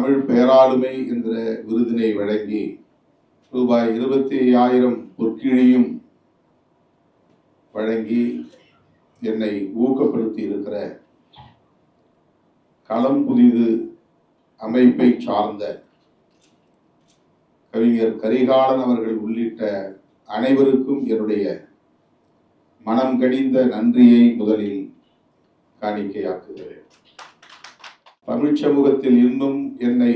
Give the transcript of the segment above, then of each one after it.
தமிழ் பேராளுமை என்ற விருதினை வழங்கி ரூபாய் 25,000 பொற்கிழியும் வழங்கி என்னை ஊக்கப்படுத்தி இருக்கிற களம் புதிது அமைப்பை சார்ந்த கவிஞர் கரிகாலன் அவர்கள் உள்ளிட்ட அனைவருக்கும் என்னுடைய மனம் கனிந்த நன்றியை முதலில் காணிக்கையாக்குகிறேன். தமிழ் சமூகத்தில் இன்னும் என்னை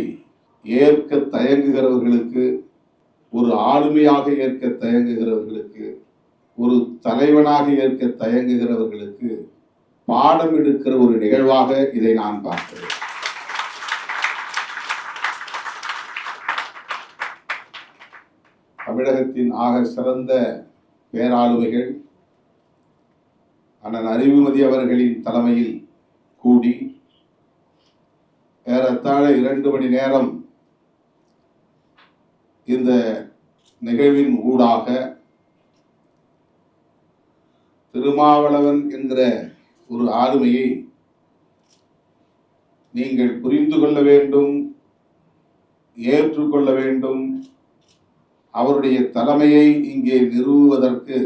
ஏற்க தயங்குகிறவர்களுக்கு, ஒரு ஆளுமையாக ஏற்க தயங்குகிறவர்களுக்கு, ஒரு தலைவனாக ஏற்க தயங்குகிறவர்களுக்கு பாடம் எடுக்கிற ஒரு நிகழ்வாக இதை நான் பார்க்கிறேன். தமிழகத்தின் ஆக சிறந்த பேராளுமைகள் அண்ணன் அறிவுமதி அவர்களின் தலைமையில் கூடி ஏறத்தாழ 2 மணி நேரம் இந்த நிகழ்வின் ஊடாக திருமாவளவன் என்கிற ஒரு ஆளுமையை நீங்கள் புரிந்து கொள்ள வேண்டும், ஏற்றுக்கொள்ள வேண்டும். அவருடைய தலைமையை இங்கே நிறுவுவதற்கு,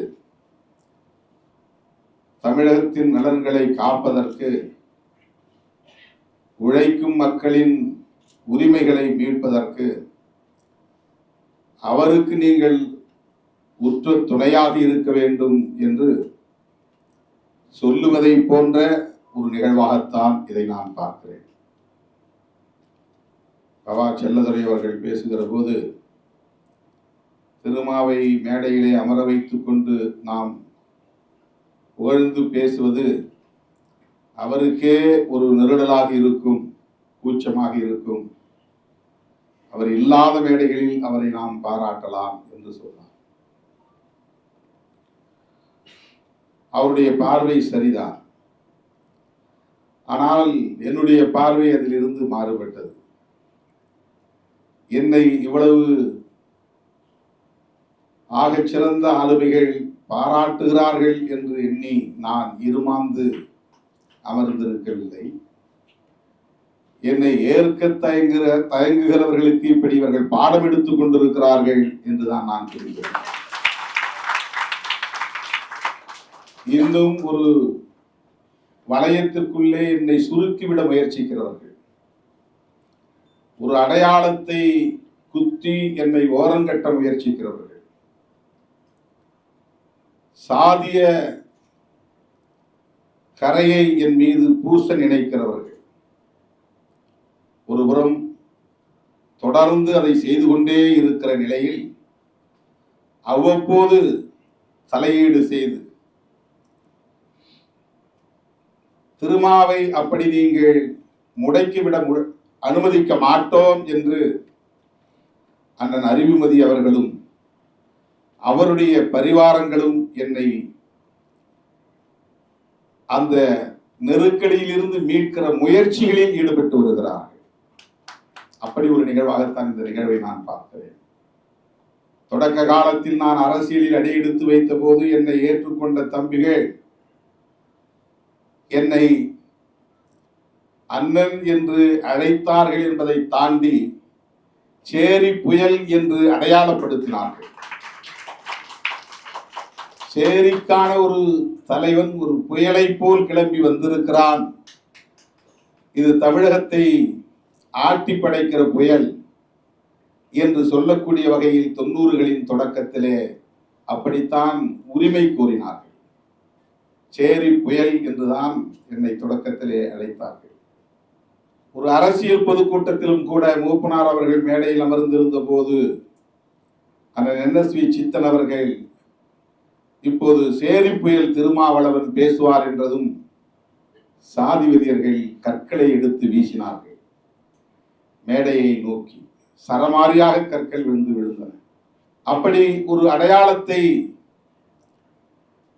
தமிழகத்தின் நலன்களை காப்பதற்கு, உழைக்கும் மக்களின் உரிமைகளை மீட்பதற்கு அவருக்கு நீங்கள் உற்ற துணையாக இருக்க வேண்டும் என்று சொல்லுவதை போன்ற ஒரு நிகழ்வாகத்தான் இதை நான் பார்க்கிறேன். பவா செல்லதுரை அவர்கள் பேசுகிற போது திருமாவை மேடையிலே அமர வைத்துக் கொண்டு நாம் புகழ்ந்து பேசுவது அவருக்கே ஒரு நெருடலாக இருக்கும், கூச்சமாக இருக்கும். அவர் இல்லாத மேடைகளில் அவரை நாம் பாராட்டலாம் என்று சொன்னார். அவருடைய பார்வை சரிதான். ஆனால் என்னுடைய பார்வை அதிலிருந்து மாறுபட்டது. என்னை இவ்வளவு ஆகச்சிறந்த ஆளுமைகள் பாராட்டுகிறார்கள் என்று எண்ணி நான் இருமாந்து அமர்ந்திருக்கவில்லை. என்னை ஏற்க தயங்குகிறவர்களுக்கு இப்படி இவர்கள் பாடம் எடுத்துக் கொண்டிருக்கிறார்கள் என்றுதான் நான் புரிந்தேன். இன்னும் ஒரு வளையத்திற்குள்ளே என்னை சுருக்கிவிட முயற்சிக்கிறவர்கள், ஒரு அடையாளத்தை குத்தி என்னை ஓரங்கட்ட முயற்சிக்கிறவர்கள், சாதிய கரையை என் மீது பூச நினைக்கிறவர்கள், ஒருபுறம் தொடர்ந்து அதை செய்து கொண்டே இருக்கிற நிலையில் அவ்வப்போது தலையீடு செய்து திருமாவை அப்படி நீங்கள் முடக்கிவிட அனுமதிக்க மாட்டோம் என்று அண்ணன் அறிவுமதி அவர்களும் அவருடைய பரிவாரங்களும் என்னை அந்த நெருக்கடியில் இருந்து மீட்கிற முயற்சிகளில் ஈடுபட்டு வருகிறார்கள். அப்படி ஒரு நிகழ்வாகத்தான் இந்த நிகழ்வை நான் பார்க்கிறேன். தொடக்க காலத்தில் நான் அரசியலில் அடியெடுத்து வைத்த போது என்னை ஏற்றுக்கொண்ட தம்பிகள் என்னை அண்ணன் என்று அழைத்தார்கள் என்பதை தாண்டி சேரி புயல் என்று அடையாளப்படுத்தினார்கள். சேரிக்கான ஒரு தலைவன் ஒரு புயலை போல் கிளம்பி வந்திருக்கிறான், இது தமிழகத்தை ஆட்டி படைக்கிற புயல் என்று சொல்லக்கூடிய வகையில் 90களின் தொடக்கத்திலே அப்படித்தான் உரிமை கோரினார்கள். சேரி புயல் என்றுதான் என்னை தொடக்கத்திலே அழைத்தார்கள். ஒரு அரசியல் பொதுக்கூட்டத்திலும் கூட மூப்பனார் அவர்கள் மேடையில் அமர்ந்திருந்த போது அண்ணன் NSV சித்தன் அவர்கள் இப்போது சேரி புயல் திருமாவளவன் பேசுவார் என்றதும் சாதி வெறியர்கள் கற்களை எடுத்து வீசினார்கள். மேடையை நோக்கி சரமாரியாக கற்கள் விழுந்தன. அப்படி ஒரு அடையாளத்தை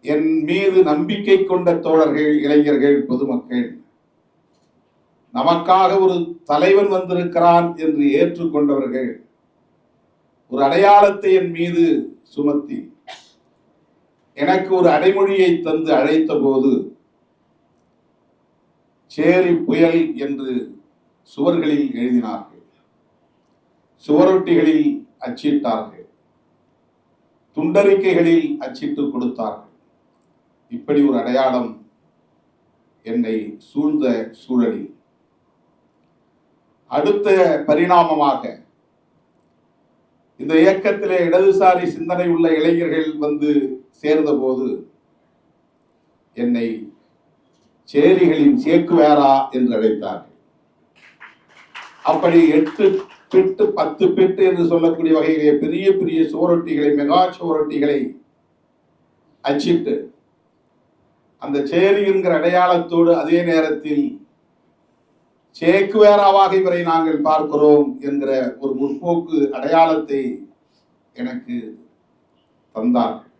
என் மீது நம்பிக்கை கொண்ட தோழர்கள், இளைஞர்கள், பொதுமக்கள் நமக்காக ஒரு தலைவன் வந்திருக்கிறான் என்று ஏற்றுக்கொண்டவர்கள் ஒரு அடையாளத்தை என் மீது சுமத்தி எனக்கு ஒரு அடைமொழியை தந்து அழைத்த போது சேரி புயல் என்று சுவர்களில் எழுதினார்கள். சுவரொட்டிகளில் அச்சிட்டார்கள், துண்டறிக்கைகளில் அச்சிட்டு கொடுத்தார்கள். இப்படி ஒரு அடையாளம் என்னை சூழ்ந்த சூழலில் அடுத்த பரிணாமமாக இந்த இயக்கத்திலே இடதுசாரி சிந்தனை உள்ள இளைஞர்கள் வந்து சேர்ந்தபோது என்னை சேரிகளின் சேக்குவேரா என்று அழைத்தார்கள். அப்படி 8 பிட்டு 10 பிட்டு என்று சொல்லக்கூடிய வகையிலே பெரிய பெரிய சுவரொட்டிகளை, மெகா சுவரொட்டிகளை அச்சிட்டு அந்த சேரி என்கிற அடையாளத்தோடு அதே நேரத்தில் சேக்குவேராவாக இவரை நாங்கள் பார்க்கிறோம் என்கிற ஒரு முற்போக்கு அடையாளத்தை எனக்கு தந்தார்கள்.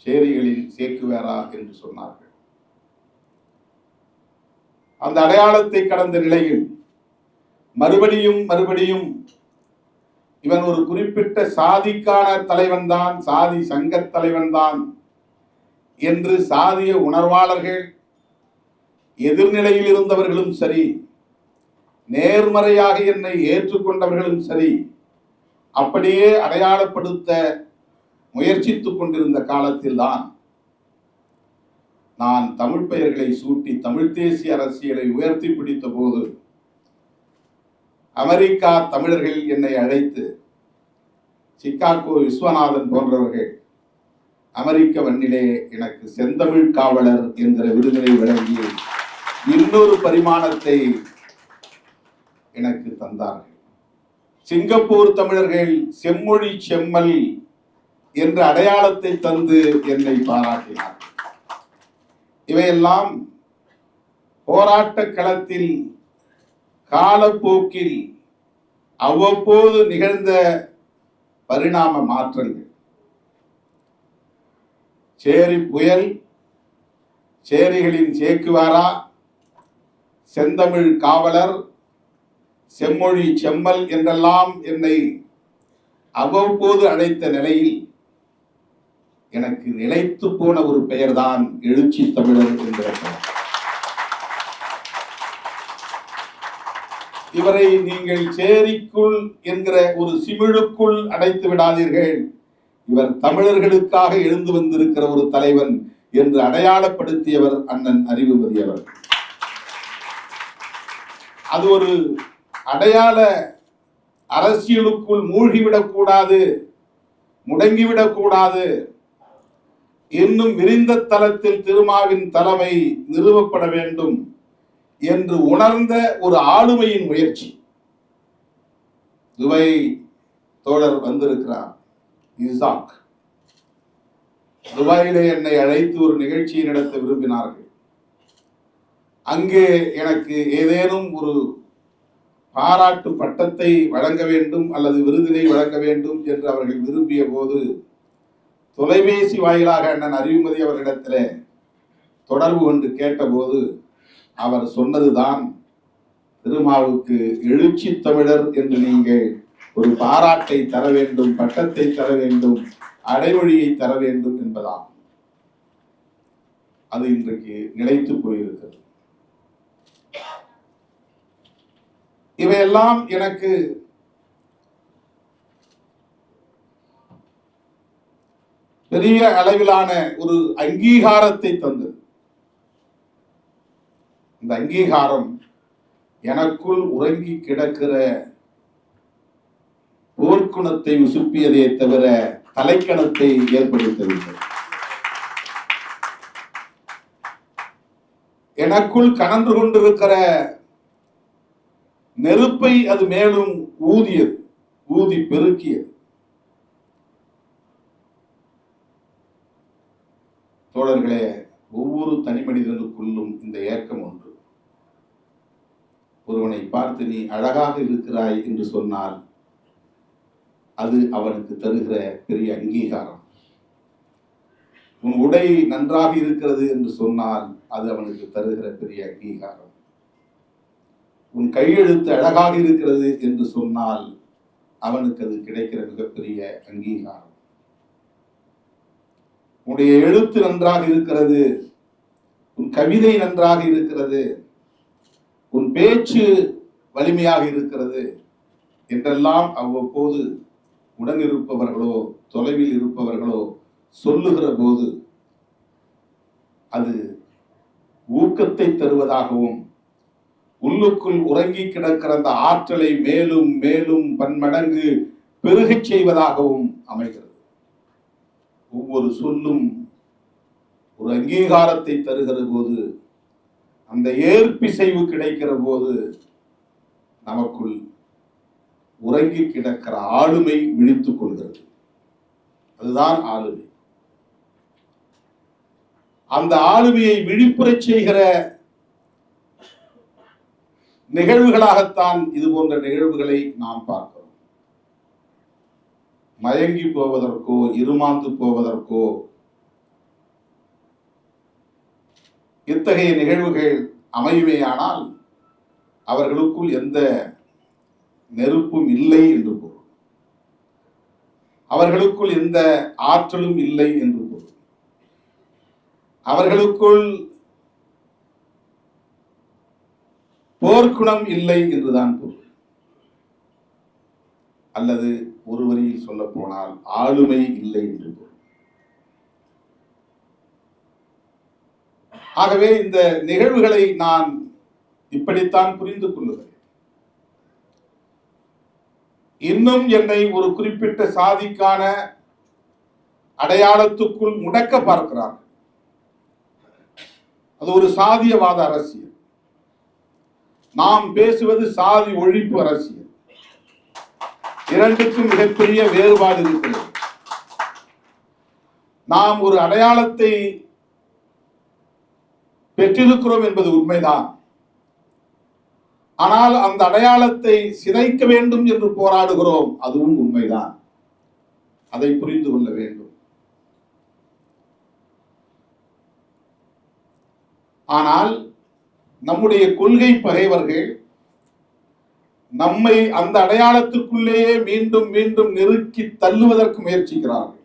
சேரிகளில் சேக்குவேரா என்று சொன்னார்கள். அந்த அடையாளத்தை கடந்த நிலையில் மறுபடியும் இவன் ஒரு குறிப்பிட்ட சாதிக்கான தலைவன் தான், சாதி சங்க தலைவன் தான் என்று சாதிய உணர்வாளர்கள், எதிர்நிலையில் இருந்தவர்களும் சரி, நேர்மறையாக என்னை ஏற்றுக்கொண்டவர்களும் சரி, அப்படியே அடையாளப்படுத்த முயற்சித்துக் கொண்டிருந்த காலத்தில் தான் நான் தமிழ் பெயர்களை சூட்டி தமிழ் தேசிய அரசியலை உயர்த்தி பிடித்த போது அமெரிக்கா தமிழர்கள் என்னை அழைத்து, சிகாகோ விஸ்வநாதன் போன்றவர்கள் அமெரிக்க மண்ணிலே எனக்கு செந்தமிழ் காவலர் என்கிற விருதினை வழங்கி இன்னொரு பரிமாணத்தை எனக்கு தந்தார்கள். சிங்கப்பூர் தமிழர்கள் செம்மொழி செம்மல் என்ற அடையாளத்தை தந்து என்னை பாராட்டினார். இவையெல்லாம் போராட்ட களத்தில் காலப்போக்கில் அவ்வப்போது நிகழ்ந்த பரிணாம மாற்றங்கள். சேரி புயல், சேரிகளின் சேக்குவாரா, செந்தமிழ் காவலர், செம்மொழி செம்மல் என்றெல்லாம் என்னை அவ்வப்போது அழைத்த நிலையில் எனக்கு நிலைத்து போன ஒரு பெயர்தான் எழுச்சி தமிழர் என்கிற பெயர். இவரை நீங்கள் சேரிக்குள் என்கிற ஒரு சிமிழுக்குள் அடைத்து விடாதீர்கள், இவர் தமிழர்களுக்காக எழுந்து வந்திருக்கிற ஒரு தலைவன் என்று அடையாளப்படுத்தியவர் அண்ணன் அறிவுமதி அவர். அது ஒரு அடையாள அரசியலுக்குள் மூழ்கிவிடக் கூடாது, முடங்கிவிடக் கூடாது, இன்னும் விரிந்த தளத்தில் திருமாவின் தலைமை நிறுவப்பட வேண்டும் என்று உணர்ந்த ஒரு ஆளுமையின் முயற்சி. துபாய் தோழர் வந்திருக்கிறார், இசாக். துபாயிலே என்னை அழைத்து ஒரு நிகழ்ச்சியை நடத்த விரும்பினார்கள். அங்கே எனக்கு ஏதேனும் ஒரு பாராட்டு பட்டத்தை வழங்க வேண்டும் அல்லது விருதினை வழங்க வேண்டும் என்று அவர்கள் விரும்பிய போது தொலைபேசி வாயிலாக அண்ணன் அறிவுமதி அவர்களிடத்தில் தொடர்பு கொண்டு கேட்டபோது அவர் சொன்னதுதான், திருமாவுக்கு எழுச்சி தமிழர் என்று நீங்கள் ஒரு பாராட்டை தர வேண்டும், பட்டத்தை தர வேண்டும், அடைமொழியை தர வேண்டும் என்பதாகும். அது இன்றைக்கு நிலைத்து போயிருக்கிறது. இவையெல்லாம் எனக்கு பெரிய அளவிலான ஒரு அங்கீகாரத்தை தந்தது. இந்த அங்கீகாரம் எனக்குள் உறங்கி கிடக்கிற போர்க்குணத்தை உசுப்பியதே தவிர தலைக்கணத்தை ஏற்படுத்தவில்லை. எனக்குள் கனன்று கொண்டிருக்கிற நெருப்பை அது மேலும் ஊதியது, ஊதி பெருக்கியது. தோழர்களே, ஒவ்வொரு தனி மனிதனுக்குள்ளும் இந்த ஏக்கம் உண்டு. ஒருவனை பார்த்து நீ அழகாக இருக்கிறாய் என்று சொன்னால் அது அவனுக்கு தருகிற பெரிய அங்கீகாரம். உன் உடை நன்றாக இருக்கிறது என்று சொன்னால் அது அவனுக்கு தருகிற பெரிய அங்கீகாரம். உன் கையெழுத்து அழகாக இருக்கிறது என்று சொன்னால் அவனுக்கு அது கிடைக்கிற மிகப்பெரிய அங்கீகாரம். உன்னுடைய எழுத்து நன்றாக இருக்கிறது, உன் கவிதை நன்றாக இருக்கிறது, உன் பேச்சு வலிமையாக இருக்கிறது, என்றெல்லாம் அவ்வப்போது உடன் இருப்பவர்களோ தொலைவில் இருப்பவர்களோ சொல்லுகிற போது அது ஊக்கத்தை தருவதாகவும் உள்ளுக்குள் உறங்கி கிடக்கிற அந்த ஆற்றலை மேலும் மேலும் பன்மடங்கு பெருகச் செய்வதாகவும் அமைகிறது. ஒவ்வொரு சொல்லும் ஒரு அங்கீகாரத்தை தருகிற போது, அந்த ஏற்பிசைவு கிடைக்கிற போது நமக்குள் உறங்கி கிடக்கிற ஆளுமை விழித்துக் கொள்கிறது. அதுதான் ஆளுமை. அந்த ஆளுமையை விழிப்புறச் செய்கிற நிகழ்வுகளாகத்தான் இது போன்ற நிகழ்வுகளை நாம் பார்க்கிறோம். மயங்கி போவதற்கோ இருமாந்து போவதற்கோ இத்தகைய நிகழ்வுகள் அமையுமேயானால் அவர்களுக்குள் எந்த நெருப்பும் இல்லை என்று பொருள், அவர்களுக்குள் எந்த ஆற்றலும் இல்லை என்று பொருள், அவர்களுக்குள் போர்க்குணம் இல்லை என்றுதான் பொருள். அல்லது ஒரு வரியில் சொல்ல போனால் ஆளுமை இல்லை என்று பொருள். ஆகவே இந்த நிகழ்வுகளை நான் இப்படித்தான் புரிந்து கொள்ளுகிறேன். இன்னும் என்னை ஒரு குறிப்பிட்ட சாதிக்கான அடையாளத்துக்குள் முடக்க பார்க்கிறார்கள். அது ஒரு சாதியவாத அரசியல். நாம் பேசுவது சாதி ஒழிப்பு அரசியல். இரண்டுக்கும் மிகப்பெரிய வேறுபாடு இருக்கிறது. நாம் ஒரு அடையாளத்தை பெற்றிருக்கிறோம் என்பது உண்மைதான். ஆனால் அந்த அடையாளத்தை சிதைக்க வேண்டும் என்று போராடுகிறோம், அதுவும் உண்மைதான். அதை புரிந்து கொள்ள வேண்டும். ஆனால் நம்முடைய கொள்கை பகைவர்கள் நம்மை அந்த அடையாளத்துக்குள்ளேயே மீண்டும் மீண்டும் நெருக்கி தள்ளுவதற்கு முயற்சிக்கிறார்கள்.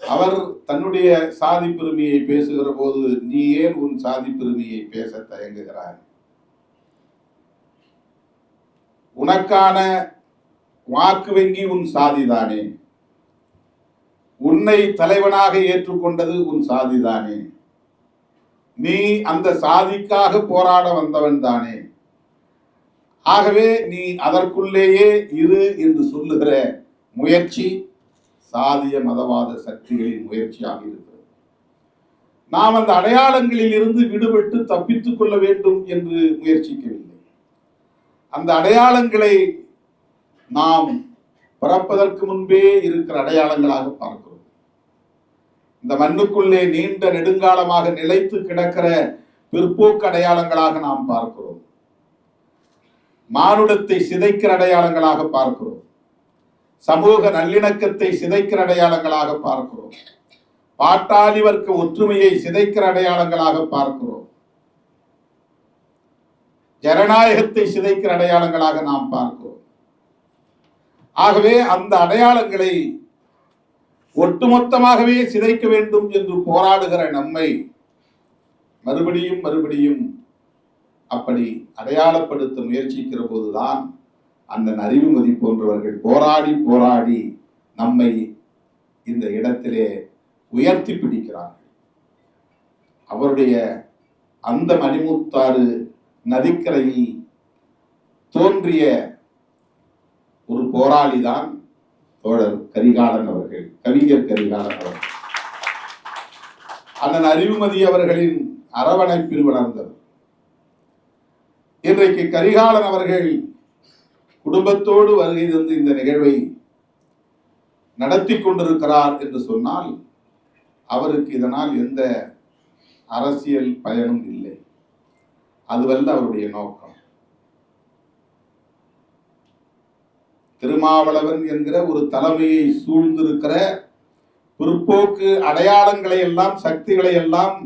அவர் தன்னுடைய சாதி பெருமையை பேசுகிற போது நீ ஏன் உன் சாதி பெருமையை பேச தயங்குகிறாய்? உனக்கான வாக்கு வங்கி உன் சாதிதானே, உன்னை தலைவனாக ஏற்றுக்கொண்டது உன் சாதிதானே, நீ அந்த சாதிக்காக போராட வந்தவன் தானே, ஆகவே நீ அதற்குள்ளேயே இரு என்று சொல்லுகிற முயற்சி சாதிய மதவாத சக்திகளின் முயற்சியாக இருக்கிறது. நாம் அந்த அடையாளங்களில் இருந்து விடுபட்டு தப்பித்துக் கொள்ள வேண்டும் என்று முயற்சிக்கவில்லை. அந்த அடையாளங்களை நாம் பிறப்பதற்கு முன்பே இருக்கிற அடையாளங்களாக பார்க்கிறோம். இந்த மண்ணுக்குள்ளே நீண்ட நெடுங்காலமாக நிலைத்து கிடக்கிற பிற்போக்கு அடையாளங்களாக நாம் பார்க்கிறோம். மானுடத்தை சிதைக்கிற அடையாளங்களாக பார்க்கிறோம். சமூக நல்லிணக்கத்தை சிதைக்கிற அடையாளங்களாக பார்க்கிறோம். பாட்டாளி வர்க்க ஒற்றுமையை சிதைக்கிற அடையாளங்களாக பார்க்கிறோம். ஜனநாயகத்தை சிதைக்கிற அடையாளங்களாக நாம் பார்க்கிறோம். ஆகவே அந்த அடையாளங்களை ஒட்டுமொத்தமாகவே சிதைக்க வேண்டும் என்று போராடுகிற நம்மை மறுபடியும் மறுபடியும் அப்படி அடையாளப்படுத்த முயற்சிக்கிற போதுதான் அந்த அறிவுமதி போன்றவர்கள் போராடி போராடி நம்மை இந்த இடத்திலே உயர்த்தி பிடிக்கிறார்கள். அவருடைய அந்த மணிமுத்தாறு நதிக்கரையில் தோன்றிய ஒரு போராளிதான் தோழர் கரிகாலன் அவர்கள், கவிஞர் கரிகாலன் அவர்கள். அண்ணன் அறிவுமதி அவர்களின் அரவணைப்பில் வளர்ந்தவர். இன்றைக்கு கரிகாலன் அவர்கள் குடும்பத்தோடு வருகை தந்து இந்த நிகழ்வை நடத்தி கொண்டிருக்கிறார் என்று சொன்னால் அவருக்கு இதனால் எந்த அரசியல் பயனும் இல்லை. அதுவல்ல அவருடைய நோக்கம். திருமாவளவன் என்கிற ஒரு தலைமையை சூழ்ந்திருக்கிற பிற்போக்கு அடையாளங்களை எல்லாம் சக்திகளை எல்லாம்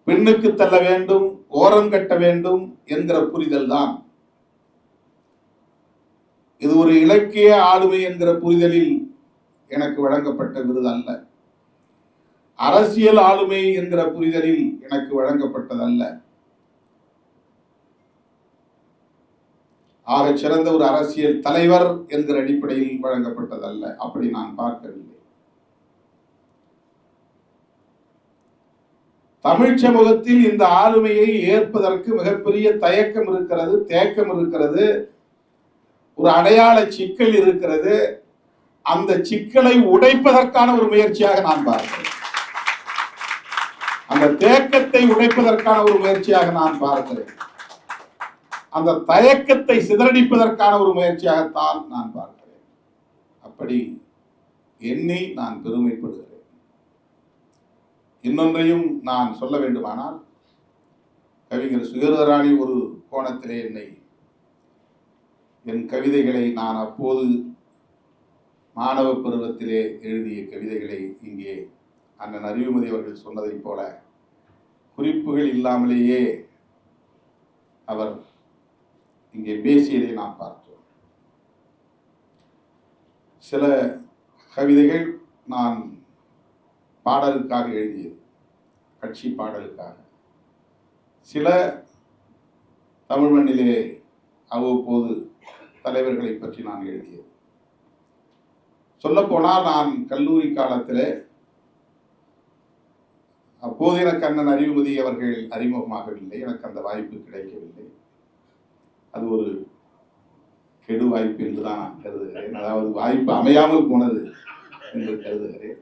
பெண்ணுக்கு தள்ள வேண்டும், ஓரம் கட்ட வேண்டும் என்கிற புரிதல் தான். இது ஒரு இலக்கிய ஆளுமை என்கிற புரிதலில் எனக்கு வழங்கப்பட்ட விருது அல்ல. அரசியல் ஆளுமை என்கிற புரிதலில் எனக்கு வழங்கப்பட்டதல்ல. ஆக சிறந்த ஒரு அரசியல் தலைவர் என்கிற அடிப்படையில் வழங்கப்பட்டதல்ல. அப்படி நான் பார்க்கவில்லை. தமிழ் சமூகத்தில் இந்த ஆளுமையை ஏற்பதற்கு மிகப்பெரிய தயக்கம் இருக்கிறது, தேக்கம் இருக்கிறது, ஒரு அடையாள சிக்கல் இருக்கிறது. அந்த சிக்கலை உடைப்பதற்கான ஒரு முயற்சியாக நான் பார்க்கிறேன். அந்த தேக்கத்தை உடைப்பதற்கான ஒரு முயற்சியாக நான் பார்க்கிறேன். அந்த தயக்கத்தை சிதறடிப்பதற்கான ஒரு முயற்சியாகத்தான் நான் பார்க்கிறேன். அப்படி எண்ணி நான் பெருமைப்படுகிறேன். இன்னொன்றையும் நான் சொல்ல வேண்டுமானால், கவிஞர் சுகதராணி ஒரு கோணத்திலே என் கவிதைகளை நான் அப்போது மாணவ பருவத்திலே எழுதிய கவிதைகளை இங்கே அண்ணன் அறிவுமதி அவர்கள் சொன்னதைப் போல குறிப்புகள் இல்லாமலேயே அவர் இங்கே பேசியதை நாம் பார்த்தோம். சில கவிதைகள் நான் பாடலுக்காக எழுதியது, கட்சி பாடலுக்காக. சில தமிழ் மண்ணிலே அவ்வப்போது தலைவர்களை பற்றி நான் எழுதியது. சொல்லப்போனால் நான் கல்லூரி காலத்தில் அப்போது எனக்கு அண்ணன் அறிவுமதி அவர்கள் அறிமுகமாகவில்லை. எனக்கு அந்த வாய்ப்பு கிடைக்கவில்லை. அது ஒரு கெடு வாய்ப்பு என்று தான் நான் கருதுகிறேன். அதாவது வாய்ப்பு அமையாமல் போனது என்று கருதுகிறேன்.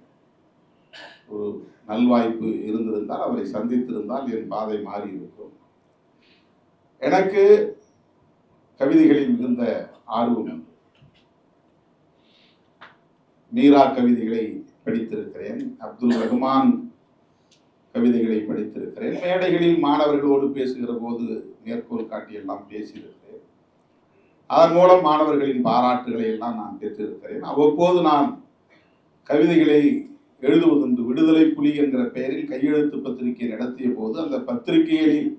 ஒரு நல்வாய்ப்பு இருந்திருந்தால், அவரை சந்தித்திருந்தால் என் பாதை மாறி இருக்கும். எனக்கு கவிதைகளில் மிகுந்த ஆர்வம் உண்டு. மீரா கவிதைகளை படித்திருக்கிறேன், அப்துல் ரஹ்மான் கவிதைகளை படித்திருக்கிறேன். மேடைகளில் மாணவர்களோடு பேசுகிற போது மேற்கோள் காட்டியெல்லாம் பேசியிருக்கிறேன். அதன் மூலம் மாணவர்களின் பாராட்டுகளை எல்லாம் நான் பெற்றிருக்கிறேன். அவ்வப்போது நான் கவிதைகளை எழுதுவதுண்டு. விடுதலை புலி என்கிற பெயரில் கையெழுத்து பத்திரிகை நடத்திய போது அந்த பத்திரிகைகளில்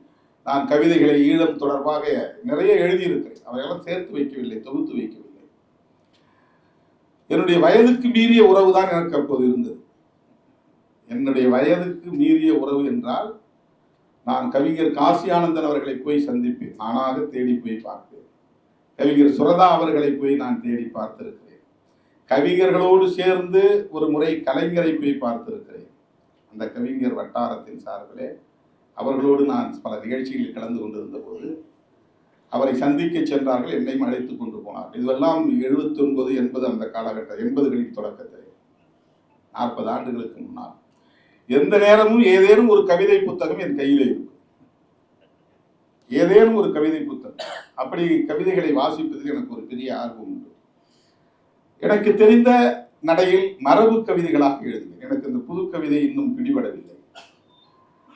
நான் கவிதைகளை ஈழம் தொடர்பாக நிறைய எழுதியிருக்கிறேன். அவையெல்லாம் சேர்த்து வைக்கவில்லை, தொகுத்து வைக்கவில்லை. என்னுடைய வயதுக்கு மீறிய உறவு தான் எனக்கு அப்போது இருந்தது. என்னுடைய வயதுக்கு மீறிய உறவு என்றால், நான் கவிஞர் காசி ஆனந்தன் அவர்களை போய் சந்திப்பேன், நானாக தேடி போய் பார்ப்பேன். கவிஞர் சுரதா அவர்களை போய் நான் தேடி பார்த்திருக்கிறேன். கவிஞர்களோடு சேர்ந்து ஒரு முறை கலைஞரை போய் பார்த்திருக்கிறேன். அந்த கவிஞர் வட்டாரத்தின் சார்பிலே அவர்களோடு நான் பல நிகழ்ச்சிகளில் கலந்து கொண்டிருந்த போது அவரை சந்திக்க சென்றார்கள், என்னையும் அழைத்துக் கொண்டு போனார்கள். இதுவெல்லாம் 79, 80 அந்த காலகட்டம், 80களின் தொடக்கத்தில், 40 ஆண்டுகளுக்கு முன்னால். எந்த நேரமும் ஏதேனும் ஒரு கவிதை புத்தகம் என் கையிலே இருக்கும். ஏதேனும் ஒரு கவிதை புத்தகம். அப்படி கவிதைகளை வாசிப்பதில் எனக்கு ஒரு பெரிய ஆர்வம் உண்டு. எனக்கு தெரிந்த நடையில் மரபு கவிதைகளாக எழுதுவேன். எனக்கு இந்த புது கவிதை இன்னும் பிடிபடவில்லை.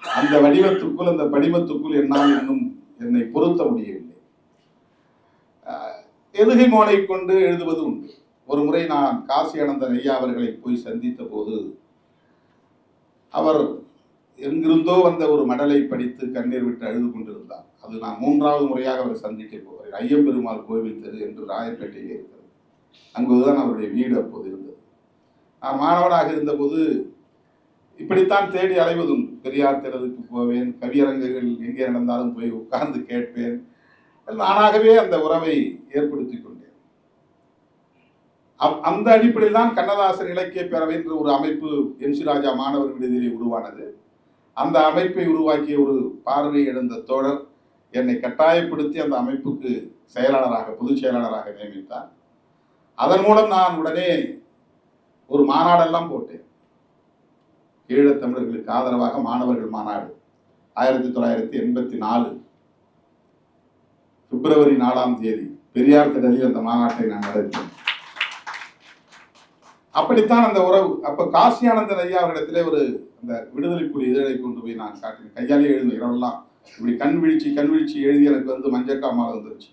அந்த வடிவத்துக்குள், அந்த படிமத்துக்குள் என்னால் இன்னும் என்னை பொருத்த முடியவில்லை. எதுகை மோனை கொண்டு எழுதுவது உண்டு. ஒரு முறை நான் காசி ஆனந்தன் ஐயா அவர்களை போய் சந்தித்த போது அவர் எங்கிருந்தோ வந்த ஒரு மடலை படித்து கண்ணீர் விட்டு அழுது கொண்டிருந்தார். அது நான் 3வது முறையாக அவரை சந்திக்க போகிறேன். ஐயம்பெருமாள் கோவில் தெரு என்று ராயப்பேட்டையிலே இருக்கிறது. அங்குதான் அவருடைய வீடு அப்போது இருந்தது. நான் மாணவனாக இருந்தபோது இப்படித்தான் தேடி அலைவதும். பெரியார் தெருவுக்கு போவேன், கவியரங்குகள் எங்கே நடந்தாலும் போய் உட்கார்ந்து கேட்பேன். நானாகவே அந்த உறவை ஏற்படுத்திக் கொண்டேன். அந்த அடிப்படையில் தான் கண்ணதாசன் இலக்கிய பேரவை என்ற ஒரு அமைப்பு MC ராஜா மாணவர் விடுதியிலே உருவானது. அந்த அமைப்பை உருவாக்கிய ஒரு பார்வை எழுந்த தோழர் என்னை கட்டாயப்படுத்தி அந்த அமைப்புக்கு செயலாளராக, பொதுச் செயலாளராக நியமித்தார். அதன் மூலம் நான் உடனே ஒரு மாநாடெல்லாம் போட்டேன். ஈழத் தமிழர்களுக்கு ஆதரவாக மாணவர்கள் மாநாடு 1984 பிப்ரவரி 4ஆம் தேதி பெரியார் திடலில் அந்த மாநாட்டை நான் நடத்தேன். அப்படித்தான் அந்த உறவு. அப்ப காசி ஆனந்தன் ஐயா அவரிடத்திலே ஒரு அந்த விடுதலை புலி இதழை கொண்டு போய் நான் காட்டினேன். கையாலே எழுதும் இரவெல்லாம் இப்படி கண் வீழ்ச்சி எழுதி எனக்கு வந்து மஞ்சக்காமல் வந்துருச்சு.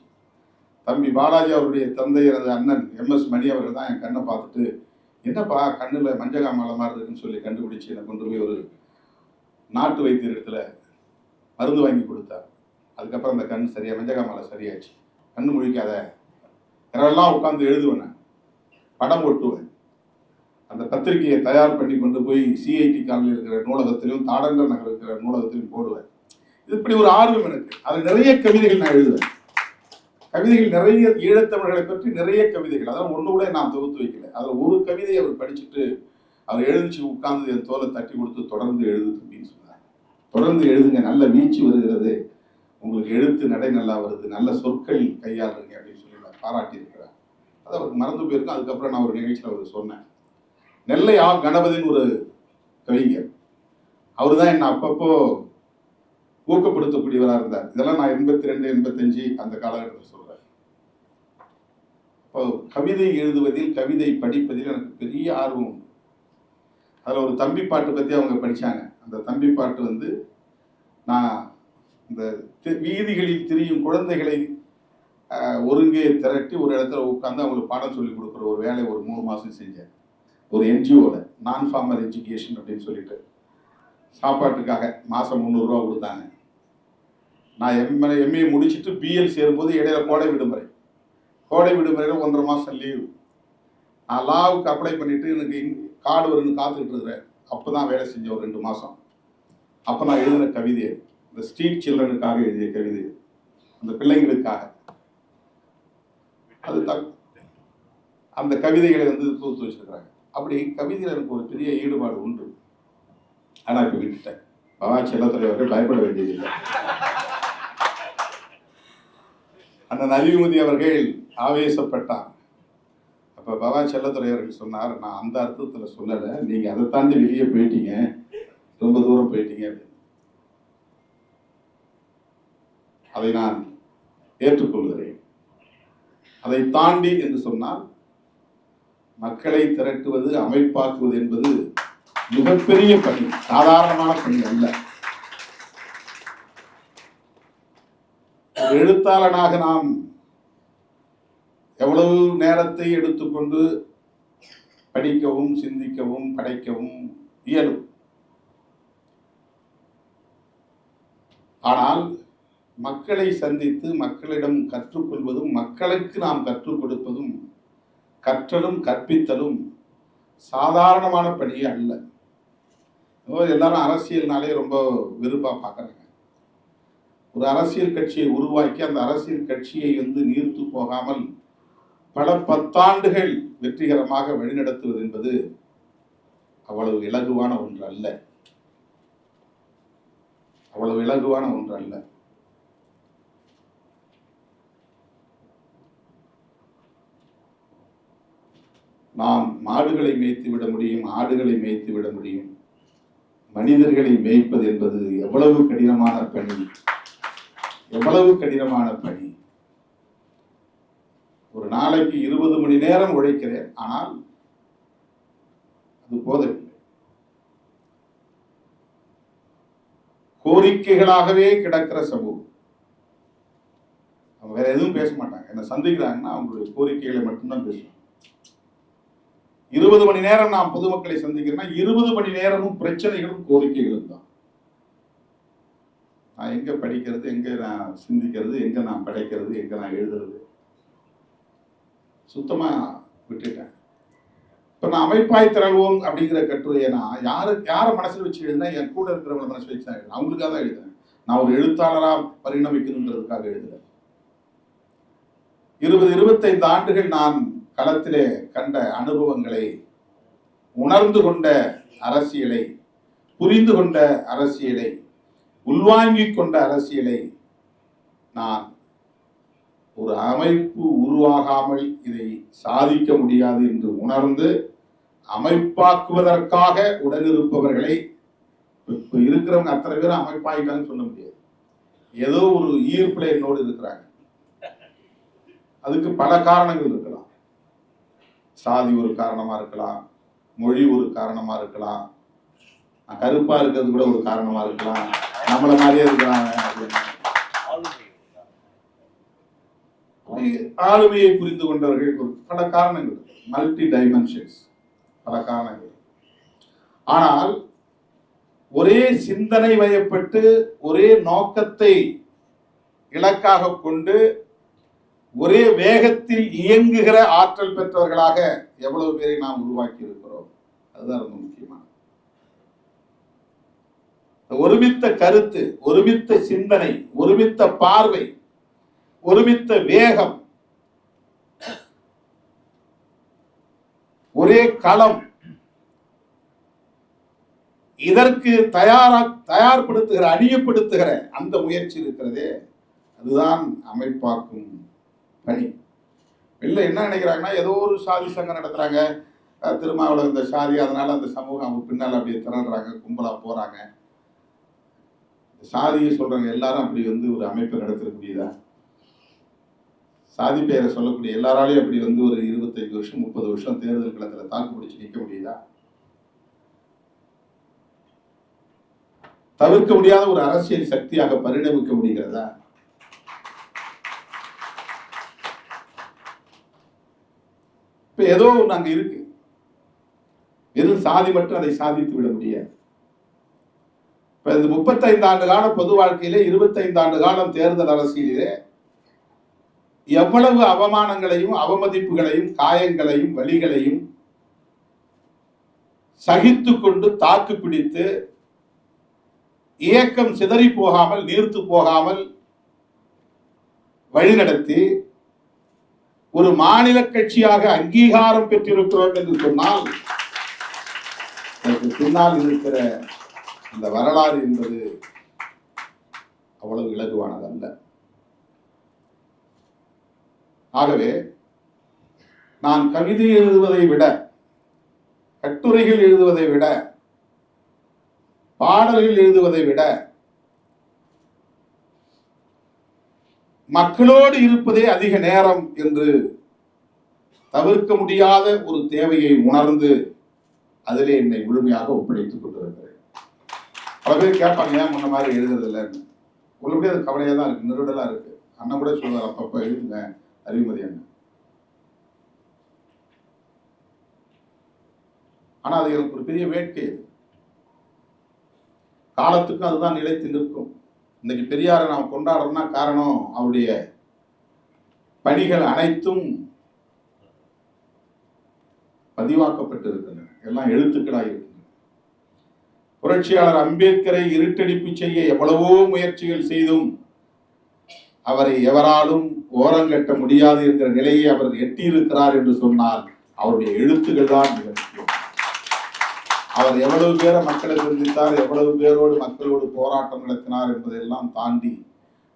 தம்பி பாலாஜி அவருடைய தந்தை, எனது அண்ணன் MS மணி அவர்கள் தான் என் கண்ணை பார்த்துட்டு, என்னப்பா கண்ணில் மஞ்சக்காமலை மாதிரி இருக்குன்னு சொல்லி கண்டுபிடிச்சு என்னை கொண்டு போய் ஒரு நாட்டு வைத்தியர் இடத்துல மருந்து வாங்கி கொடுத்தார். அதுக்கப்புறம் அந்த கண் சரியா, மஞ்சக்காமலை சரியாச்சு. கண்ணு முழிக்காத, இரவெல்லாம் உட்காந்து எழுதுவேன், நான் படம் ஒட்டுவேன். அந்த பத்திரிகையை தயார் பண்ணி கொண்டு போய் CIT காலையில் இருக்கிற நூலகத்திலும், தாடங்கர் நகர் இருக்கிற நூலகத்திலும் போடுவேன். இது இப்படி ஒரு ஆர்வம் எனக்கு. அது நிறைய கவிதைகள் நான் எழுதுவேன். கவிதைகள் நிறைய ஈழத்தமிழர்களை பற்றி நிறைய கவிதைகள், அதெல்லாம் ஒன்று கூட நான் தொகுத்து வைக்கல. அதில் ஒரு கவிதை அவர் படிச்சுட்டு அவர் எழுதிச்சு உட்கார்ந்து என் தோலை தட்டி கொடுத்து தொடர்ந்து எழுது அப்படின்னு சொன்னார். தொடர்ந்து எழுதுங்க, நல்ல வீச்சு வருகிறது, உங்களுக்கு எழுத்து நடை நல்லா வருது, நல்ல சொற்கள் கையாளுங்க அப்படின்னு சொல்லி பாராட்டி இருக்கிறார். அது அவருக்கு மறந்து போயிருக்கும். அதுக்கப்புறம் நான் ஒரு நிகழ்ச்சியில் அவருக்கு சொன்னேன். நெல்லை கணபதினு ஒரு கவிஞர், அவர் தான் என்னை அப்பப்போ ஊக்கப்படுத்தக்கூடியவராக இருந்தார். இதெல்லாம் நான் 82, 85 அந்த காலகட்டத்தில் சொல்றேன். இப்போ கவிதை எழுதுவதில், கவிதை படிப்பதில் எனக்கு பெரிய ஆர்வம் உண்டு. அதில் ஒரு தம்பி பாட்டு பற்றி அவங்க படித்தாங்க. அந்த தம்பி பாட்டு நான் இந்த வீதிகளில் திரியும் குழந்தைகளை ஒருங்கே திரட்டி ஒரு இடத்துல உட்காந்து அவங்களுக்கு பாடம் சொல்லி கொடுக்குற ஒரு வேலை ஒரு 3 மாதம் செஞ்சேன். ஒரு என்ஜிஓவில் நான் ஃபார்மல் எஜுகேஷன் அப்படின்னு சொல்லிட்டு சாப்பாட்டுக்காக மாதம் 300 ரூபா கொடுத்தாங்க. நான் எம்ஏ முடிச்சுட்டு பிஎல் சேரும்போது இடையில கோடை விடுமுறையில் 1.5 மாதம் லீவு. நான் லாவுக்கு அப்ளை பண்ணிவிட்டு எனக்கு கார்டு வரும்னு காத்துக்கிட்டு இருக்கிறேன். அப்போ தான் வேலை செஞ்சேன் ஒரு 2 மாதம். அப்போ நான் எழுதின கவிதை, இந்த ஸ்ட்ரீட் சில்ட்ரனுக்காக எழுதிய கவிதை, அந்த பிள்ளைங்களுக்காக. அது அந்த கவிதைகளை தொகுத்து வச்சிருக்கிறாங்க. அப்படி கவிதையில் எனக்கு ஒரு பெரிய ஈடுபாடு உண்டு. ஆனால் இப்போ விட்டுட்டேன். பவா செல்லத்துறை அவர்கள் பயப்பட வேண்டியதில்லை. அண்ணன் அறிவுமதி அவர்கள் ஆவேசப்பட்டார். அப்போ பவா செல்லத்துறை அவர்கள் சொன்னார், நான் அந்த அர்த்தத்தில் சொல்லலை, நீங்கள் அதை தாண்டி வெளியே போயிட்டீங்க, ரொம்ப தூரம் போயிட்டீங்க அப்படின்னு. அதை நான் ஏற்றுக்கொள்கிறேன். அதை தாண்டி என்று சொன்னால் மக்களை திரட்டுவது, அமைப்பாக்குவது என்பது மிகப்பெரிய பணி, சாதாரணமான பணி அல்ல. எழுத்தாளனாக நாம் எவ்வளவு நேரத்தை எடுத்துக்கொண்டு படிக்கவும், சிந்திக்கவும், படைக்கவும் இயலும். ஆனால் மக்களை சந்தித்து மக்களிடம் கற்றுக்கொள்வதும், மக்களுக்கு நாம் கற்றுக் கொடுப்பதும், கற்றலும் கற்பித்தலும் சாதாரணமான பணியே அல்ல. எல்லாரும் அரசியல்னாலே ரொம்ப விருப்பா பார்க்குறாங்க. ஒரு அரசியல் கட்சியை உருவாக்கி அந்த அரசியல் கட்சியை நீர்த்து போகாமல் பல 10 ஆண்டுகள் வெற்றிகரமாக வழிநடத்துவது என்பது அவ்வளவு இலகுவான ஒன்று அல்ல. அவ்வளவு இலகுவான ஒன்று அல்ல. நாம் மாடுகளை மேய்த்து விட முடியும், ஆடுகளை மேய்த்து விட முடியும். மனிதர்களை மேய்ப்பது என்பது எவ்வளவு கடினமான பணி, எவ்வளவு கடினமான பணி. ஒரு நாளைக்கு 20 மணி நேரம் உழைக்கிறேன், ஆனால் அது போதவில்லை. கோரிக்கைகளாகவே கிடக்கிற சமூகம். அவங்க வேற எதுவும் பேச மாட்டாங்க. என்ன சந்திக்கிறாங்கன்னா அவங்களுடைய கோரிக்கைகளை மட்டும்தான் பேசுவாங்க. 20 மணி நேரம் நாம் பொதுமக்களை சந்திக்கிறேன்னா 20 மணி நேரமும் பிரச்சனைகளும் கோரிக்கைகளும் தான். நான் எங்க படிக்கிறது, எங்க நான் சிந்திக்கிறது, எங்க நான் படைக்கிறது, எங்க நான் எழுதுறது, சுத்தமா விட்டுட்டேன். இப்ப நான் அமைப்பாய் திரள்வோம் அப்படிங்கிற கட்டுரையை நான் யாரை மனசில் வச்சு எழுதினா, என் கூட இருக்கிறவங்க மனசில் வச்சு தான் எழுதுறேன். அவங்களுக்காக தான் எழுதுறேன். நான் ஒரு எழுத்தாளரா பரிணமிக்கணுன்றதுக்காக எழுதுறேன். 20-25 ஆண்டுகள் நான் களத்திலே கண்ட அனுபவங்களை, உணர்ந்து கொண்ட அரசியலை, புரிந்து கொண்ட அரசியலை, உள்வாங்கிக் கொண்ட அரசியலை நான் ஒரு அமைப்பு உருவாகாமல் இதை சாதிக்க முடியாது என்று உணர்ந்து அமைப்பாக்குவதற்காக உடனிருப்பவர்களை, இப்ப இருக்கிறவங்க அத்தனை பேரும் அமைப்பாயிட்டான்னு சொல்ல முடியாது. ஏதோ ஒரு ஈர்ப்புல என்னோடு இருக்கிறாங்க. அதுக்கு பல காரணங்கள் இருக்கலாம். சாதி ஒரு காரணமா இருக்கலாம், மொழி ஒரு காரணமா இருக்கலாம், கருப்பா இருக்கிறது கூட ஒரு காரணமா இருக்கலாம், நம்மள மாதிரியே இருக்கிறாங்க, ஆளுமையை புரிந்து கொண்டவர்கள் பல காரணங்கள், மல்டி டைமென்ஷன்ஸ், பல காரணங்கள். ஆனால் ஒரே சிந்தனை வயப்பட்டு ஒரே நோக்கத்தை இலக்காக கொண்டு ஒரே வேகத்தில் இயங்குகிற ஆற்றல் பெற்றவர்களாக எவ்வளவு பேரை நாம் உருவாக்கி இருக்கிறோம். அதுதான் ரொம்ப முக்கியமான. ஒருமித்த கருத்து, ஒருமித்த சிந்தனை, ஒருமித்த பார்வை, ஒருமித்த வேகம், ஒரே களம், இதற்கு தயார்படுத்துகிற, அணியப்படுத்துகிற அந்த முயற்சி இருக்கிறதே, அதுதான் அமைப்பாக்கும் பணி. இல்லை என்ன நினைக்கிறாங்கன்னா, ஏதோ ஒரு சாதி சங்கம் நடத்துறாங்க, திருமாவளவன் இந்த சாதி, அதனால அந்த சமூகம் அவங்க பின்னால் அப்படியே திரண்டுறாங்க, கும்பலா போறாங்க. சாதியை சொல்றவங்க எல்லாரும் அப்படி ஒரு அமைப்பை நடத்த முடியுதா? சாதி பெயரை சொல்லக்கூடிய எல்லாராலையும் அப்படி ஒரு 25 வருஷம் 30 வருஷம் தேர்தல் களத்தில் தாக்கு பிடிச்சு நிற்க முடியுதா? தவிர்க்க முடியாத ஒரு அரசியல் சக்தியாக பரிணமிக்க முடிகிறதா? இப்ப ஏதோ ஒன்று அங்க இருக்கு. வெறும் சாதி மட்டும் அதை சாதித்து விட முடியாது. இப்ப இந்த 35 ஆண்டு கால பொது வாழ்க்கையிலே 25 ஆண்டு காலம் தேர்தல் அரசியலிலே எவ்வளவு அவமானங்களையும் அவமதிப்புகளையும் காயங்களையும் வலிகளையும் சகித்து கொண்டு தாக்கு பிடித்து இயக்கம் சிதறி போகாமல் நீர்த்து போகாமல் வழிநடத்தி ஒரு மாநில கட்சியாக அங்கீகாரம் பெற்றிருக்கிறோம் என்று சொன்னால் அதற்கு பின்னால் இருக்கிற இந்த வரலாறு என்பது அவ்வளவு இலகுவானதல்ல. ஆகவே நான் கவிதை எழுதுவதை விட, கட்டுரைகள் எழுதுவதை விட, பாடல்கள் எழுதுவதை விட மக்களோடு இருப்பதே அதிக நேரம் என்று தவிர்க்க முடியாத ஒரு தேவையை உணர்ந்து அதிலே என்னை முழுமையாக ஒப்படைத்துக் கொண்டிருக்கிறேன். பல பேர் கேட்பாங்க, ஏன் முன்ன மாதிரி எழுதுறதில்லைன்னு. உள்ளபடியே அது கவலையாக தான் இருக்கு, நெருடலா இருக்கு. அண்ணன் கூட சொல்லுவார், அப்பப்ப எழுதுங்க அறிவுமதி அண்ணன். ஆனா அது எனக்கு ஒரு பெரிய வேட்கை. காலத்துக்கும் அதுதான் நிலைத்து நிற்கும். இன்னைக்கு பெரியாரை நாம் கொண்டாடுறோம்னா காரணம் அவருடைய பணிகள் அனைத்தும் பதிவாக்கப்பட்டு இருக்கின்றன, எல்லாம் எழுத்துக்களாக இருக்கின்றன. புரட்சியாளர் அம்பேத்கரை இருட்டடிப்பு செய்ய எவ்வளவோ முயற்சிகள் செய்தும் அவரை எவராலும் ஓரங்கட்ட முடியாது என்கிற நிலையை அவர் எட்டியிருக்கிறார் என்று சொன்னால் அவருடைய எழுத்துக்கள் தான் மிக முக்கியம். அவர் எவ்வளவு பேரை மக்களை சந்தித்தார், எவ்வளவு பேரோடு மக்களோடு போராட்டம் நடத்தினார் என்பதையெல்லாம் தாண்டி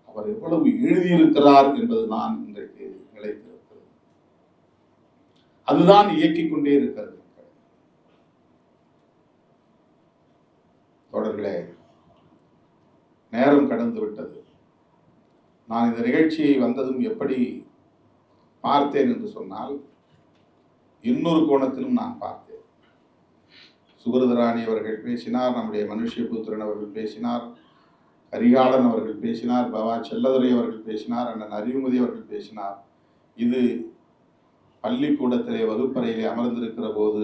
அவர் எவ்வளவு எழுதியிருக்கிறார் என்பது தான் இன்றைக்கு நிலைத்திருக்கிறது. அதுதான் இயக்கிக் கொண்டே இருக்கிறது. தொடர்களே, நேரம் கடந்து விட்டது. நான் இந்த நிகழ்ச்சியை வந்ததும் எப்படி பார்த்தேன் என்று சொன்னால், இன்னொரு கோணத்திலும் நான் பார்த்தேன். சுகிருதராணி அவர்கள் பேசினார், நம்முடைய மனுஷ்யபுத்திரன் அவர்கள் பேசினார், கரிகாலன் அவர்கள் பேசினார், பவா செல்லதுரை அவர்கள் பேசினார், அண்ணன் அறிவுமதி அவர்கள் பேசினார். இது பள்ளிக்கூடத்திலே வகுப்பறையிலே அமர்ந்திருக்கிற போது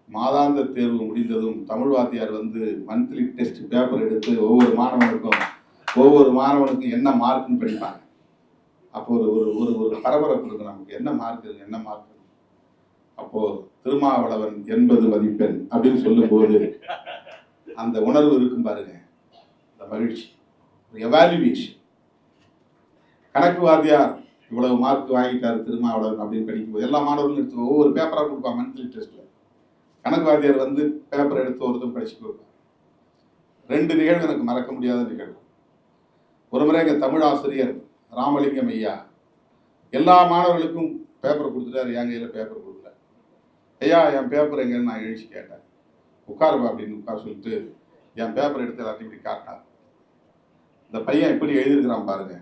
மாதாந்த தேர்வு முடிந்ததும் தமிழ் வாத்தியார் மந்த்லி டெஸ்ட் பேப்பர் எடுத்து ஒவ்வொரு மாணவனுக்கும் என்ன மார்க்னு படிப்பாங்க. அப்போ ஒரு ஒரு பரபரப்பு இருக்கு, நமக்கு என்ன மார்க். அப்போ திருமாவளவன் 80 மதிப்பெண் அப்படின்னு சொல்லும் போது அந்த உணர்வு இருக்கும் பாருங்க, அந்த மகிழ்ச்சி, எவாலுவேஷன். கணக்கு வாத்தியார் இவ்வளவு மார்க் வாங்கிட்டாரு திருமாவளவன் அப்படின்னு படிக்கும்போது எல்லா மாணவர்களும் எடுத்து ஒவ்வொரு பேப்பரா கொடுப்பாங்க. மந்த்லி டெஸ்ட்ல கணக்கு வாத்தியார் பேப்பர் எடுத்து ஒருத்தரும் படிச்சு கொடுப்பாங்க. 2 நிகழ்வு எனக்கு மறக்க முடியாத நிகழ்வு. ஒரு முறை எங்கள் தமிழ் ஆசிரியர் ராமலிங்கம் ஐயா எல்லா மாணவர்களுக்கும் பேப்பர் கொடுத்துட்டாரு, என் கையில் பேப்பர் கொடுக்கல. ஐயா என் பேப்பர் எங்கன்னு நான் எழுச்சி கேட்டேன். உட்காருப்பா அப்படின்னு உட்கார சொல்லிட்டு என் பேப்பர் எடுத்து எல்லாத்தையும் இப்படி காட்டினார். இந்த பையன் எப்படி எழுதியிருக்கிறான் பாருங்க,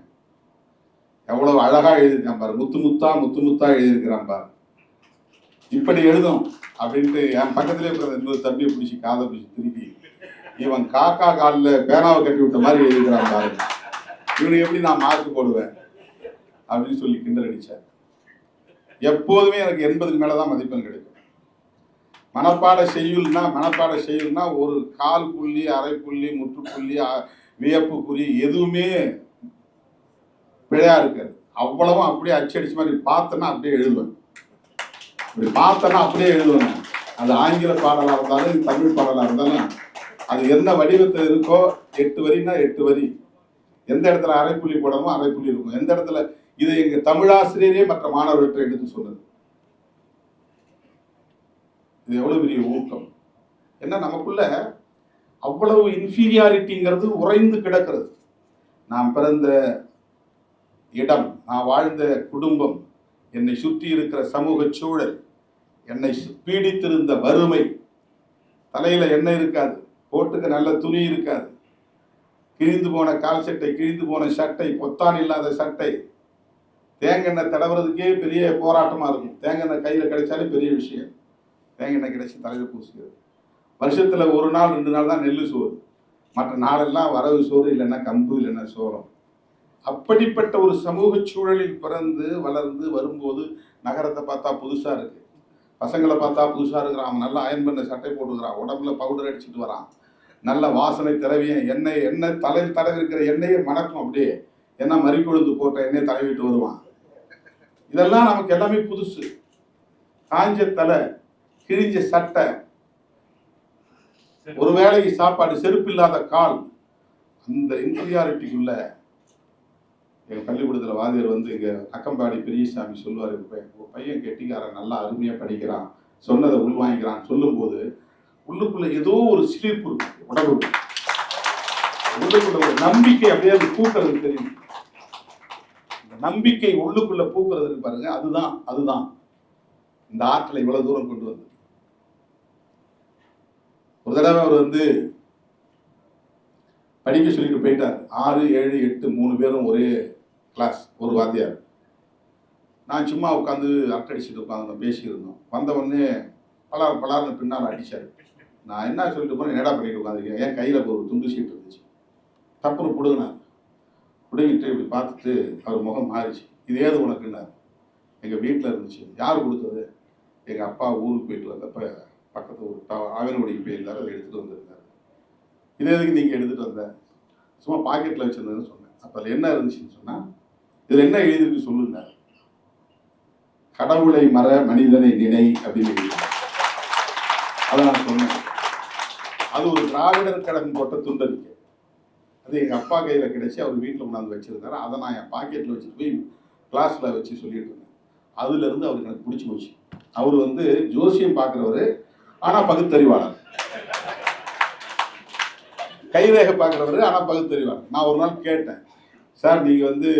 எவ்வளவு அழகா எழுதியிருக்கான் பாரு, முத்து முத்தா எழுதியிருக்கிறான் பாரு, இப்படி எழுதும் அப்படின்ட்டு என் பக்கத்திலே இருக்கிற இன்னொரு தம்பியை பிடிச்சி காதை பிடிச்சி திருப்பி, இவன் காக்கா காலில் பேனாவை கட்டி விட்ட மாதிரி எழுதுகிறான் பாருங்க, இவனுக்கு எப்படி நான் மார்க் போடுவேன் அப்படின்னு சொல்லி கிண்டல் அடிச்சார். எப்போதுமே எனக்கு 80க்கு மேலதான் மதிப்பெண் கிடைக்கும். மனப்பாட செய்யுள்னா ஒரு கால் புள்ளி, அரை புள்ளி, முற்றுப்புள்ளி, வியப்பு குறி எதுவுமே பிழையா இருக்காது. அவ்வளவும் அப்படியே அச்சடிச்ச மாதிரி பார்த்தேன்னா அப்படியே எழுதுவேன். இப்படி பார்த்தேன்னா அப்படியே எழுதுவேன். அது ஆங்கில பாடலாக இருந்தாலும் தமிழ் பாடலாக இருந்தாலும் அது எந்த வடிவத்தில் இருக்கோ 8 வரினா 8 வரி, எந்த இடத்துல அரைப்புள்ளி போடணுமோ அரைப்புள்ளி இருக்கும். எந்த இடத்துல இது எங்க தமிழாசிரியரே மற்ற மாணவர்கள்ட்ட எடுத்து சொன்னது. இது எவ்வளவு பெரிய ஊக்கம். ஏன்னா நமக்குள்ள அவ்வளவு இன்ஃபீரியாரிட்டிங்கிறது உறைந்து கிடக்கிறது. நான் பிறந்த இடம், நான் வாழ்ந்த குடும்பம், என்னை சுற்றி இருக்கிற சமூக சூழல், என்னை பீடித்திருந்த வறுமை, தலையில எண்ணெய் இருக்காது, போட்டுக்க நல்ல துணி இருக்காது, கிழிந்து போன கால் சட்டை, கிழிந்து போன சட்டை, பொத்தான் இல்லாத சட்டை, தேங்காய் தடவுறதுக்கே பெரிய போராட்டமா இருக்கும். தேங்காய் கையில கிடைச்சாலே பெரிய விஷயம். தேங்காய் கிடைச்சி தலையில பூசுகிறது. வருஷத்துல 1 நாள் 2 நாள் தான் நெல் சோறு, மற்ற நாளெல்லாம் வரவு சோறு, இல்லைன்னா கம்பு, இல்லைன்னா சோளம். அப்படிப்பட்ட ஒரு சமூக சூழலில் பிறந்து வளர்ந்து வரும்போது நகரத்தை பார்த்தா புதுசா இருக்கு, பசங்களை பார்த்தா புதுசா இருக்கிறான், அவன் நல்லா அயன் பண்ண சட்டை போட்டுக்கிறான், உடம்புல பவுடர் அடிச்சுட்டு வரான், நல்ல வாசனை திரவியம், எண்ணெய் தலையில் தடவி இருக்கிற எண்ணெயே மணக்கும் அப்படியே, என்ன மறிக்கொழுந்து போட்ட எண்ணெய் தடவிட்டு வருவான். இதெல்லாம் நமக்கு எல்லாமே புதுசு. காஞ்ச தலை, கிழிஞ்ச சட்டை, ஒரு வேளைக்கு சாப்பாடு, செருப்பு இல்லாத கால். அந்த இன்ஃபீரியாரிட்டிக்குள்ள எங்க பள்ளிக்கூடத்தில் வாதியர் வந்து எங்க அக்கம்பாடி பெரியசாமி சொல்லுவார், பையன் கெட்டிக்காரன் நல்லா அருமையா படிக்கிறான், சொன்னதை உள்வாங்கிக்கிறான் சொல்லும் போது உள்ளுக்குள்ள ஏதோ ஒரு சிலிர்ப்பு இருக்கு. உடம்புக்கு உள்ளுக்குள்ள ஒரு நம்பிக்கை அப்படியே அது பூக்கிறது தெரியும். இந்த நம்பிக்கை உள்ளுக்குள்ள பூக்கிறது இருக்கு பாருங்க, அதுதான் இந்த ஆற்றலை இவ்வளவு தூரம் கொண்டு வந்து. ஒரு தடவை அவர் வந்து படிக்க சொல்லிட்டு போயிட்டார். 6, 7, 8 3 பேரும் ஒரே கிளாஸ், ஒரு வாத்தியார். நான் சும்மா உட்காந்து அரட்டடிச்சுட்டு உட்காந்து பேசியிருந்தோம். வந்த உடனே பலார்னு பின்னால் அடிச்சாரு. நான் என்ன சொல்லிட்டு போனேன், என்னடா பண்ணிட்டு உட்காந்துருக்கேன், என் கையில் ஒரு துண்டு சீட்டு இருந்துச்சு, தப்புன்னு பிடுங்கினார். பிடுங்கிட்டு இப்படி பார்த்துட்டு அவர் முகம் மாறிச்சு. இது ஏது உனக்குன்னார். எங்கள் வீட்டில் இருந்துச்சு. யார் கொடுத்தது? எங்கள் அப்பா ஊருக்கு போயிட்டு வந்தப்ப பக்கத்து ஊர் ஆவினகுடிக்கு போயிருந்தார், அதை எடுத்துகிட்டு வந்திருந்தார். இது எதுக்கு நீங்கள் எடுத்துகிட்டு வந்த? சும்மா பாக்கெட்டில் வச்சுருந்தேன்னு சொன்னேன். அப்போ அதில் என்ன இருந்துச்சுன்னு சொன்னால், இதில் என்ன எழுதிருக்கு சொல்லுங்க. கடவுளை மற மனிதனை நினை அப்படின்னு எழுதி. அதை நான் சொன்னேன். அது ஒரு திராவிடர் கழகம் போட்ட துண்டறிக்கை. அது எங்கள் அப்பா கையில் கிடைச்சி அவர் வீட்டில் கொண்டாந்து வச்சுருந்தாரு. அதை நான் என் பாக்கெட்டில் வச்சுட்டு போய் கிளாஸில் வச்சு சொல்லிட்டு இருந்தேன். அதுலேருந்து அவருக்கு எனக்கு பிடிச்சி போச்சு. அவர் வந்து ஜோசியம் பார்க்குறவர், ஆனால் பகுத்தறிவாளர். கைரேகை பார்க்குறவர், ஆனால் பகுத்தறிவாளர். நான் ஒரு நாள் கேட்டேன், சார் நீங்கள் வந்து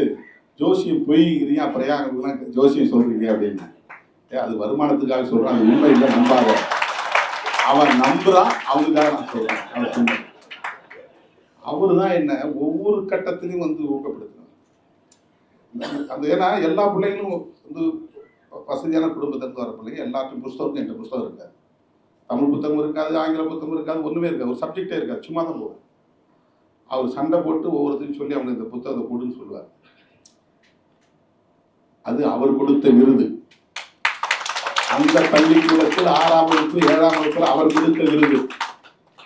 ஜோசியம் பொய்ங்கிறீங்க, அப்புறம் ஏன் அவங்களுக்குலாம் ஜோசியம் சொல்கிறீங்க அப்படின்னு. அது வருமானத்துக்காக சொல்கிறான், அது உண்மை இல்லை, நம்பாத. அவன் நம்புறான், அவனுக்காக நான் சொல்கிறேன். அவன் சொன்ன அவரு தான் என்ன ஒவ்வொரு கட்டத்திலையும் வந்து ஊக்கப்படுத்தினார். அது ஏன்னா எல்லா பிள்ளைங்களும் வந்து வசதியான குடும்பத்திலிருந்து வர பிள்ளைங்க, எல்லாத்தையும் புஸ்தகம், என்ற புஸ்தகம் இருக்காது, தமிழ் புத்தகம் இருக்காது, ஆங்கில புத்தகம் இருக்காது, ஒன்றுமே இருக்காது, ஒரு சப்ஜெக்டே இருக்காது, சும்மா தான் போவேன். அவர் சண்டை போட்டு ஒவ்வொருத்தையும் சொல்லி அவனுக்கு இந்த புத்தகத்தை கொடுன்னு சொல்லுவார். அது அவர் கொடுத்த விருது. அந்த பள்ளிக்கூடத்தில் 6ஆம் வகுப்பு 7ஆம் வகுப்பில் அவர் கொடுத்த விருது.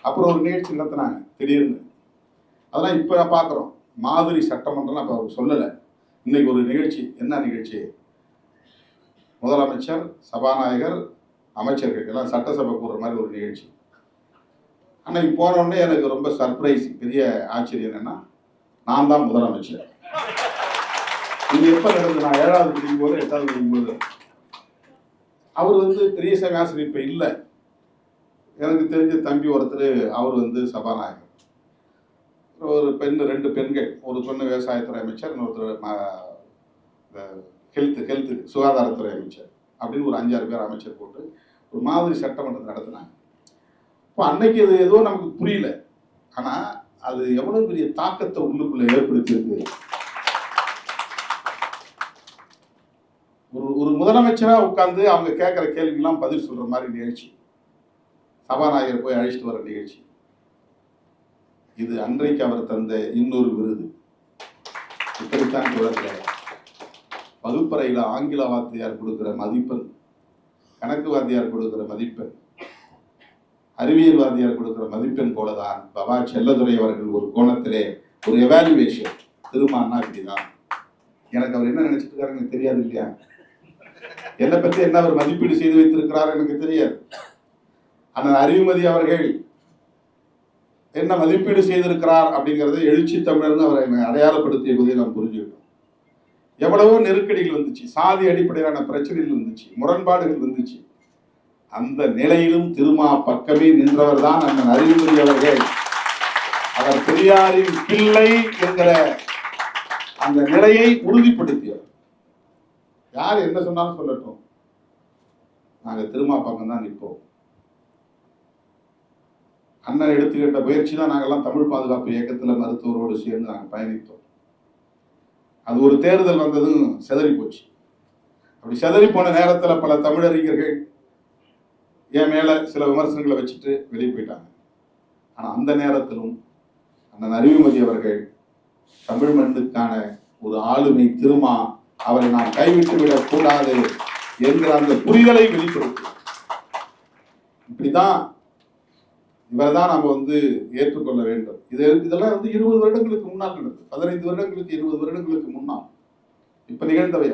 அப்புறம் ஒரு நிகழ்ச்சி நடத்தினாங்க திடீர்னு. அதெல்லாம் இப்போ பார்க்குறோம். மாதிரி சட்டமன்றம் அப்போ அவர் சொல்லலை. இன்னைக்கு ஒரு நிகழ்ச்சி. என்ன நிகழ்ச்சி? முதலமைச்சர், சபாநாயகர், அமைச்சர்கள் எல்லாம் சட்டசபை கூடுற மாதிரி ஒரு நிகழ்ச்சி. அன்னைக்கு போனோடனே எனக்கு ரொம்ப சர்ப்ரைஸ், பெரிய ஆச்சரியம் என்னன்னா, நான் தான் முதலமைச்சர். இது எப்போ நடந்தது? நான் 7வது படிக்கும்போது 8வது படிக்கும்போது. அவர் வந்து பெரியசாமி ஆசிரியர் இப்போ இல்லை. எனக்கு தெரிஞ்ச தம்பி ஒருத்தர், அவர் வந்து சபாநாயகர். ஒரு பெண், 2 பெண்கள், ஒரு பெண்ணு விவசாயத்துறை அமைச்சர், இன்னொருத்தர் ஹெல்த்து சுகாதாரத்துறை அமைச்சர் அப்படின்னு ஒரு 5-6 பேர் அமைச்சர் போட்டு ஒரு மாதிரி சட்டமன்றத்தை நடத்தினாங்க. இப்போ அன்னைக்கு அது ஏதோ நமக்கு புரியல, ஆனால் அது எவ்வளோ பெரிய தாக்கத்தை உள்ளுக்குள்ளே ஏற்படுத்தியிருக்கு. ஒரு முதலமைச்சராக உட்கார்ந்து அவங்க கேட்குற கேள்விக்கெல்லாம் பதில் சொல்கிற மாதிரி நிகழ்ச்சி, சபாநாயகர் போய் அழைச்சிட்டு வர நிகழ்ச்சி. இது அன்றைக்கு அவர் தந்த இன்னொரு விருது. இப்படித்தான் தொடர்கிறார். வகுப்பறையில் ஆங்கில வாத்தியார் கொடுக்கிற மதிப்பெண், கணக்கு வாத்தியார் கொடுக்கிற மதிப்பெண், அறிவியல் வாத்தியார் கொடுக்கிற மதிப்பெண் போலதான் பவா செல்லதுரை அவர்கள் ஒரு கோணத்திலே ஒரு எவாலுவேஷன் திருமானா இப்படிதான். எனக்கு அவர் என்ன நினைச்சிட்டு இருக்காரு எனக்கு தெரியாது இல்லையா? என்னை பற்றி என்ன அவர் மதிப்பீடு செய்து வைத்திருக்கிறார் எனக்கு தெரியாது. ஆனால் அறிவுமதி அவர்கள் என்ன மதிப்பீடு செய்திருக்கிறார் அப்படிங்கிறத எழுச்சி தமிழர்னு அவரை அடையாளப்படுத்திய போதே நாம் புரிஞ்சுக்கிட்டோம். எவ்வளவோ நெருக்கடிகள் வந்துச்சு, சாதி அடிப்படையிலான பிரச்சனைகள் வந்துச்சு, முரண்பாடுகள் வந்துச்சு. அந்த நிலையிலும் திருமா பக்கமே நின்றவர் தான் அண்ணன் அறிவுமதி அவர்கள். அவர் பெரியாரின் பிள்ளை என்கிற அந்த நிலையை உறுதிப்படுத்தியவர். யார் என்ன சொன்னாலும் சொல்லட்டும், நாங்க திருமா பக்கம் தான் நிற்போம். அண்ணன் எடுத்துக்கிட்ட முயற்சி தான் நாங்கெல்லாம் தமிழ் பாதுகாப்பு இயக்கத்தில் மருத்துவரோடு சேர்ந்து நாங்கள் பயணித்தோம். அது ஒரு தேர்தல் வந்ததும் செதறி போச்சு. அப்படி செதறி போன நேரத்தில் பல தமிழறிஞர்கள் என் மேல சில விமர்சனங்களை வச்சுட்டு வெளியே போயிட்டாங்க. ஆனால் அந்த நேரத்திலும் அண்ணன் அறிவுமதி அவர்கள் தமிழ் மண்ணுக்கான ஒரு ஆளுமை திருமா, அவரை நாம் கைவிட்டு விடக் கூடாது என்கிற அந்த புரிதலை வெளிப்படுத்தி, இப்படிதான் இவர்தான் நம்ம ஏற்றுக்கொள்ள வேண்டும். இதெல்லாம் 20 வருடங்களுக்கு முன்னால் நடந்தது. 15 வருடங்களுக்கு 20 வருடங்களுக்கு முன்னால் இப்ப நிகழ்ந்தவை.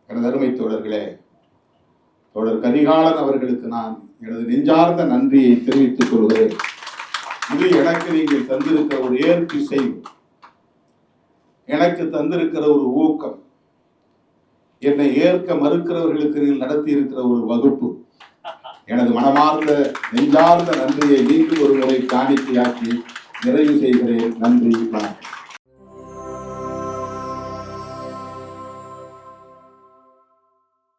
எனது அருமை தோழர்களே, தோழர் கரிகாலன் அவர்களுக்கு நான் எனது நெஞ்சார்ந்த நன்றியை தெரிவித்துக் கொள்கிறேன். இது எனக்கு நீங்கள் தந்திருக்கிற ஒரு ஏற்பு செய்தி, எனக்கு தந்திருக்கிற ஒரு ஊக்கம், என்னை ஏற்க மறுக்கிறவர்களுக்கு நீங்கள் நடத்தி இருக்கிற ஒரு வகுப்பு, எனது மனமார்ந்த நெஞ்சார்ந்த நன்றியை மீண்டும் ஒரு முறை காணிக்கையாக்கி நிறைவு செய்கிறேன். நன்றி, வணக்கம்.